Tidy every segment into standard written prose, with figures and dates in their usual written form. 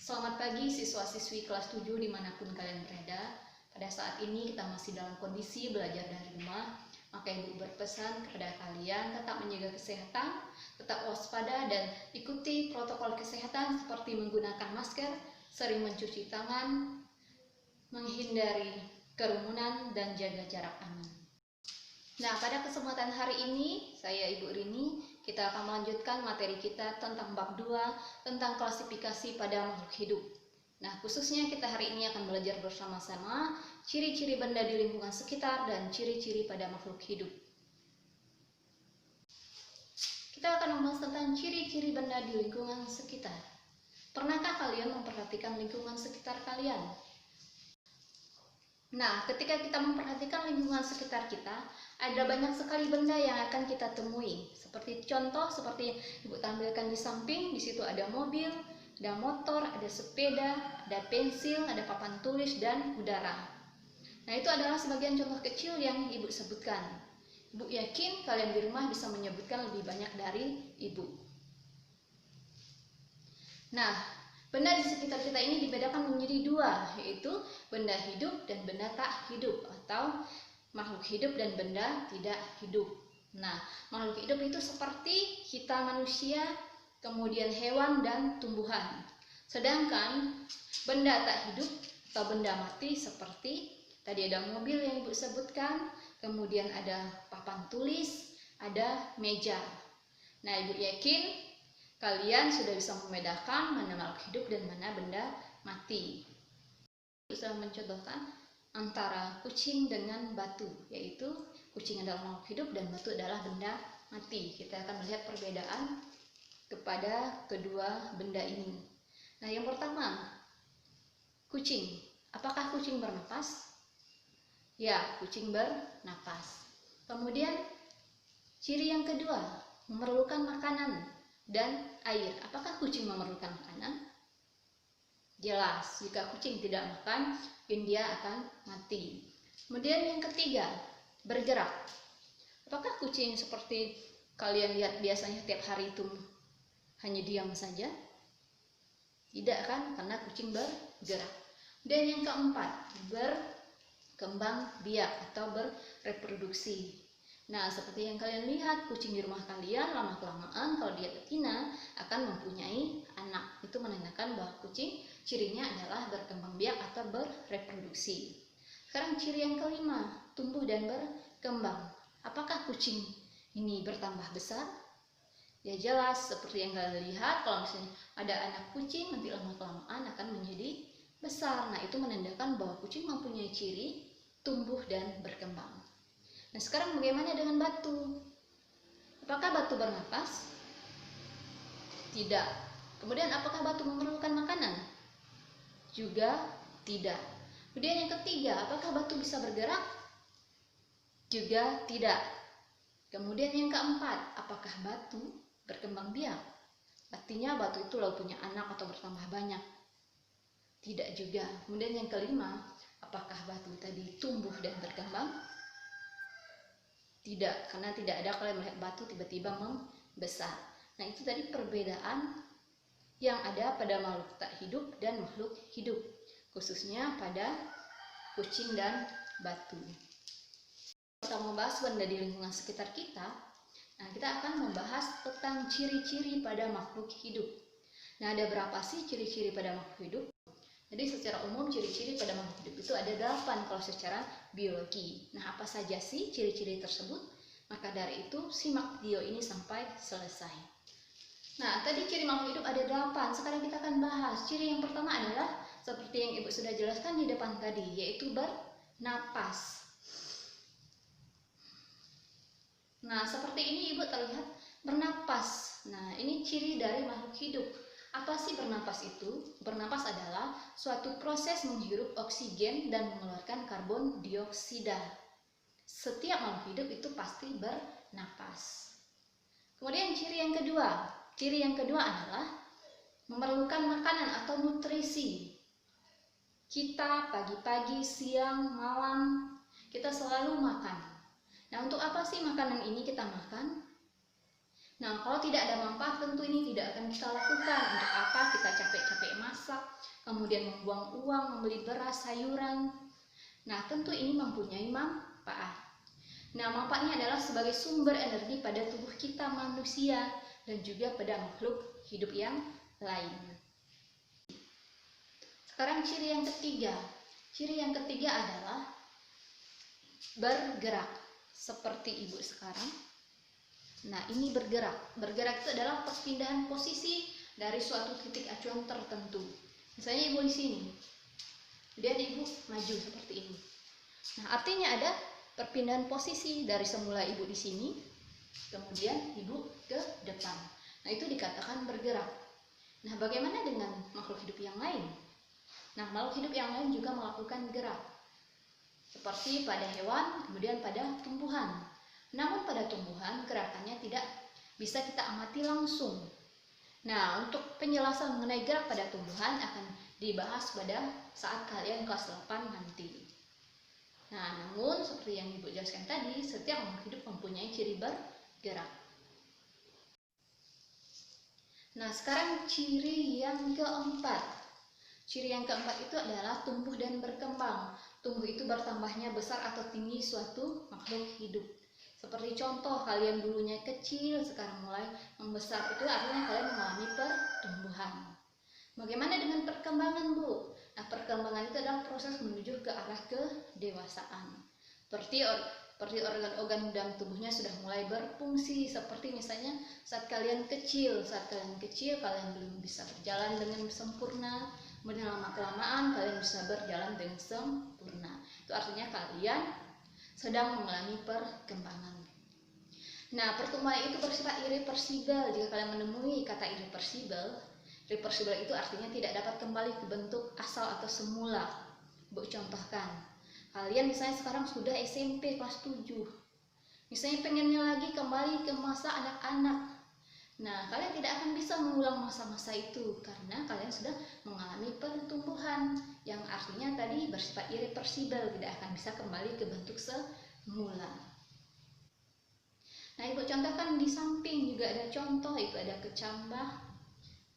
Selamat pagi siswa-siswi kelas 7 dimanapun kalian berada. Pada saat ini kita masih dalam kondisi belajar dari rumah. Maka Ibu berpesan kepada kalian tetap menjaga kesehatan, tetap waspada dan ikuti protokol kesehatan seperti menggunakan masker, sering mencuci tangan, menghindari kerumunan dan jaga jarak aman. Nah, pada kesempatan hari ini, saya Ibu Rini, kita akan melanjutkan materi kita tentang bab 2 tentang klasifikasi pada makhluk hidup. Nah, khususnya kita hari ini akan belajar bersama-sama ciri-ciri benda di lingkungan sekitar dan ciri-ciri pada makhluk hidup. Kita akan membahas tentang ciri-ciri benda di lingkungan sekitar. Pernahkah kalian memperhatikan lingkungan sekitar kalian? Nah, ketika kita memperhatikan lingkungan sekitar kita, ada banyak sekali benda yang akan kita temui. Seperti contoh, seperti Ibu tampilkan di samping, di situ ada mobil, ada motor, ada sepeda, ada pensil, ada papan tulis, dan udara. Nah, itu adalah sebagian contoh kecil yang Ibu sebutkan. Ibu yakin kalian di rumah bisa menyebutkan lebih banyak dari Ibu. Nah, benda di sekitar kita ini dibedakan menjadi dua, yaitu benda hidup dan benda tak hidup, atau makhluk hidup dan benda tidak hidup. Nah, makhluk hidup itu seperti kita manusia, kemudian hewan dan tumbuhan. Sedangkan benda tak hidup atau benda mati seperti tadi ada mobil yang Ibu sebutkan, kemudian ada papan tulis, ada meja. Nah, Ibu yakin kalian sudah bisa membedakan mana makhluk hidup dan mana benda mati. Bisa mencontohkan antara kucing dengan batu, yaitu kucing adalah makhluk hidup dan batu adalah benda mati. Kita akan melihat perbedaan kepada kedua benda ini. Nah, yang pertama, kucing. Apakah kucing bernapas? Ya, kucing bernapas. Kemudian, ciri yang kedua, memerlukan makanan dan air. Apakah kucing memerlukan makanan? Jelas, jika kucing tidak makan, dia akan mati. Kemudian yang ketiga, bergerak. Apakah kucing seperti kalian lihat biasanya tiap hari itu hanya diam saja? Tidak kan, karena kucing bergerak. Dan yang keempat, berkembang biak atau bereproduksi. Nah, seperti yang kalian lihat, kucing di rumah kalian lama-kelamaan kalau dia betina akan mempunyai anak. Itu menandakan bahwa kucing cirinya adalah berkembang biak atau bereproduksi. Sekarang ciri yang kelima, tumbuh dan berkembang. Apakah kucing ini bertambah besar? Ya jelas, seperti yang kalian lihat, kalau misalnya ada anak kucing, nanti lama-kelamaan akan menjadi besar. Nah, itu menandakan bahwa kucing mempunyai ciri tumbuh dan berkembang. Nah, sekarang bagaimana dengan batu? Apakah batu bernapas? Tidak. Kemudian apakah batu memerlukan makanan? Juga tidak. Kemudian yang ketiga, apakah batu bisa bergerak? Juga tidak. Kemudian yang keempat, apakah batu berkembang biak? Artinya batu itu lalu punya anak atau bertambah banyak? Tidak juga. Kemudian yang kelima, apakah batu tadi tumbuh dan berkembang? Tidak, karena tidak ada kalian melihat batu tiba-tiba membesar. Nah, itu tadi perbedaan yang ada pada makhluk tak hidup dan makhluk hidup, khususnya pada kucing dan batu. Kita membahas benda di lingkungan sekitar kita. Nah, kita akan membahas tentang ciri-ciri pada makhluk hidup. Nah, ada berapa sih ciri-ciri pada makhluk hidup? Jadi secara umum ciri-ciri pada makhluk hidup itu ada 8 kalau secara biologi. Nah, apa saja sih ciri-ciri tersebut? Maka dari itu simak video ini sampai selesai. Nah, tadi ciri makhluk hidup ada 8. Sekarang kita akan bahas. Ciri yang pertama adalah seperti yang Ibu sudah jelaskan di depan tadi, yaitu bernapas. Nah, seperti ini Ibu terlihat bernapas. Nah, ini ciri dari makhluk hidup. Apa sih bernapas itu? Bernapas adalah suatu proses menghirup oksigen dan mengeluarkan karbon dioksida. Setiap makhluk hidup itu pasti bernapas. Kemudian ciri yang kedua adalah memerlukan makanan atau nutrisi. Kita pagi-pagi, siang, malam, kita selalu makan. Nah, untuk apa sih makanan ini kita makan? Nah, kalau tidak ada manfaat tentu ini tidak akan kita lakukan. Untuk apa kita capek-capek masak, kemudian membuang uang, membeli beras, sayuran. Nah, tentu ini mempunyai manfaat. Nah, manfaatnya adalah sebagai sumber energi pada tubuh kita manusia dan juga pada makhluk hidup yang lain. Sekarang ciri yang ketiga. Ciri yang ketiga adalah bergerak. Seperti ibu sekarang. Nah, ini bergerak. Bergerak itu adalah perpindahan posisi dari suatu titik acuan tertentu. Misalnya ibu di sini, kemudian ibu maju seperti ini. Nah, artinya ada perpindahan posisi dari semula ibu di sini, kemudian ibu ke depan. Nah, itu dikatakan bergerak. Nah, bagaimana dengan makhluk hidup yang lain? Nah, makhluk hidup yang lain juga melakukan gerak, seperti pada hewan, kemudian pada tumbuhan. Namun pada tumbuhan gerakannya tidak bisa kita amati langsung. Nah, untuk penjelasan mengenai gerak pada tumbuhan akan dibahas pada saat kalian kelas 8 nanti. Nah, namun seperti yang Ibu jelaskan tadi, setiap makhluk hidup mempunyai ciri bergerak. Nah, sekarang ciri yang keempat. Ciri yang keempat itu adalah tumbuh dan berkembang. Tumbuh itu bertambahnya besar atau tinggi suatu makhluk hidup. Seperti contoh, kalian dulunya kecil, sekarang mulai membesar. Itu artinya kalian mengalami pertumbuhan. Bagaimana dengan perkembangan, Bu? Nah, perkembangan itu adalah proses menuju ke arah kedewasaan. Seperti organ-organ dalam tubuhnya sudah mulai berfungsi. Seperti misalnya saat kalian kecil kalian belum bisa berjalan dengan sempurna. Kemudian lama-kelamaan kalian bisa berjalan dengan sempurna. Itu artinya kalian sedang mengalami perkembangan. Nah, pertumbuhan itu bersifat irreversibel. Jika kalian menemui kata irreversibel itu artinya tidak dapat kembali ke bentuk asal atau semula. Bu contohkan, kalian misalnya sekarang sudah SMP kelas 7. Misalnya pengennya lagi kembali ke masa anak-anak. Nah, kalian tidak akan bisa mengulang masa-masa itu karena kalian sudah mengalami pertumbuhan yang artinya tadi bersifat irreversibel, tidak akan bisa kembali ke bentuk semula. Nah, Ibu contohkan di samping juga ada contoh, itu ada kecambah,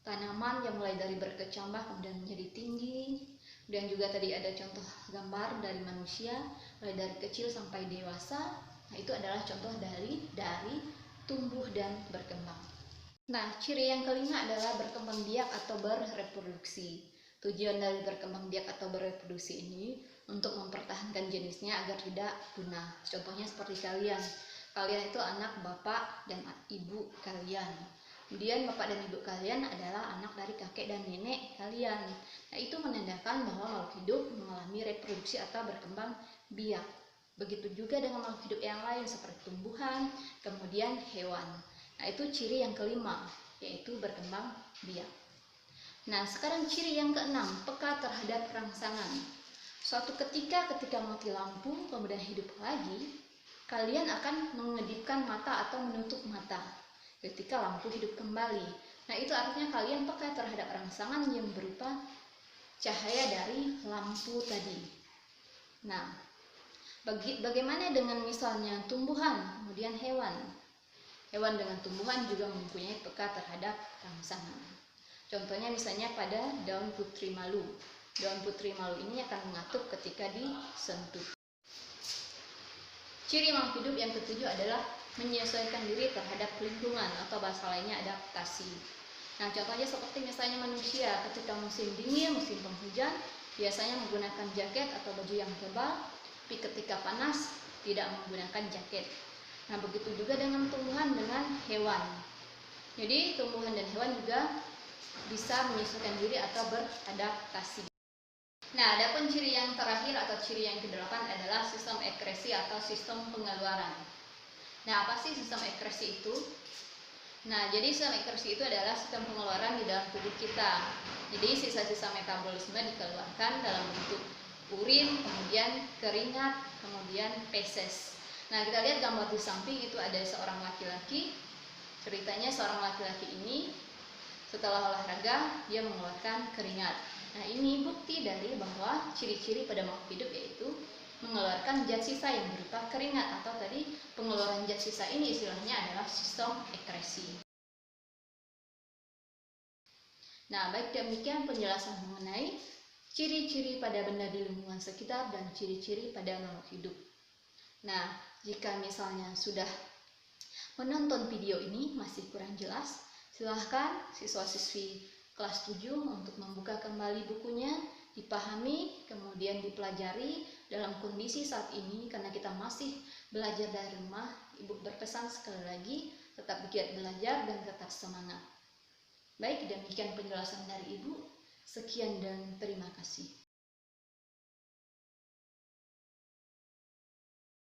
tanaman yang mulai dari berkecambah kemudian menjadi tinggi. Dan juga tadi ada contoh gambar dari manusia mulai dari kecil sampai dewasa. Nah, itu adalah contoh dari tumbuh dan berkembang. Nah, ciri yang kelima adalah berkembang biak atau bereproduksi. Tujuan dari berkembang biak atau bereproduksi ini untuk mempertahankan jenisnya agar tidak punah. Contohnya seperti kalian. Kalian itu anak bapak dan ibu kalian. Kemudian bapak dan ibu kalian adalah anak dari kakek dan nenek kalian. Nah, itu menandakan bahwa makhluk hidup mengalami reproduksi atau berkembang biak. Begitu juga dengan makhluk hidup yang lain seperti tumbuhan, kemudian hewan. Nah, itu ciri yang kelima, yaitu berkembang biak. Nah, sekarang ciri yang keenam, peka terhadap rangsangan. Suatu ketika mati lampu, kemudian hidup lagi, kalian akan mengedipkan mata atau menutup mata ketika lampu hidup kembali. Nah, itu artinya kalian peka terhadap rangsangan yang berupa cahaya dari lampu tadi. Nah, bagaimana dengan misalnya tumbuhan, kemudian hewan? Hewan dengan tumbuhan juga mempunyai peka terhadap rangsangan. Contohnya misalnya pada daun putri malu. Daun putri malu ini akan mengatup ketika disentuh. Ciri makhluk hidup yang ketujuh adalah menyesuaikan diri terhadap lingkungan atau bahasa lainnya adaptasi. Nah, contohnya seperti misalnya manusia ketika musim dingin, musim penghujan, biasanya menggunakan jaket atau baju yang tebal, tapi ketika panas tidak menggunakan jaket. Nah, begitu juga dengan tumbuhan dengan hewan. Jadi, tumbuhan dan hewan juga bisa menyesuaikan diri atau beradaptasi. Nah, adapun ciri yang terakhir atau ciri yang ke-8 adalah sistem ekresi atau sistem pengeluaran. Nah, apa sih sistem ekresi itu? Nah, jadi sistem ekresi itu adalah sistem pengeluaran di dalam tubuh kita. Jadi, sisa-sisa metabolisme dikeluarkan dalam bentuk urin, kemudian keringat, kemudian feses. Nah, kita lihat gambar di samping itu ada seorang laki-laki. Ceritanya seorang laki-laki ini setelah olahraga dia mengeluarkan keringat. Nah, ini bukti dari bahwa ciri-ciri pada makhluk hidup yaitu mengeluarkan zat sisa yang berupa keringat, atau tadi pengeluaran zat sisa ini istilahnya adalah sistem ekresi. Nah, baik demikian penjelasan mengenai ciri-ciri pada benda di lingkungan sekitar dan ciri-ciri pada makhluk hidup. Nah, jika misalnya sudah menonton video ini masih kurang jelas, silahkan siswa-siswi kelas 7 untuk membuka kembali bukunya, dipahami, kemudian dipelajari dalam kondisi saat ini karena kita masih belajar dari rumah. Ibu berpesan sekali lagi, tetap giat belajar dan tetap semangat. Baik, demikian penjelasan dari Ibu. Sekian dan terima kasih.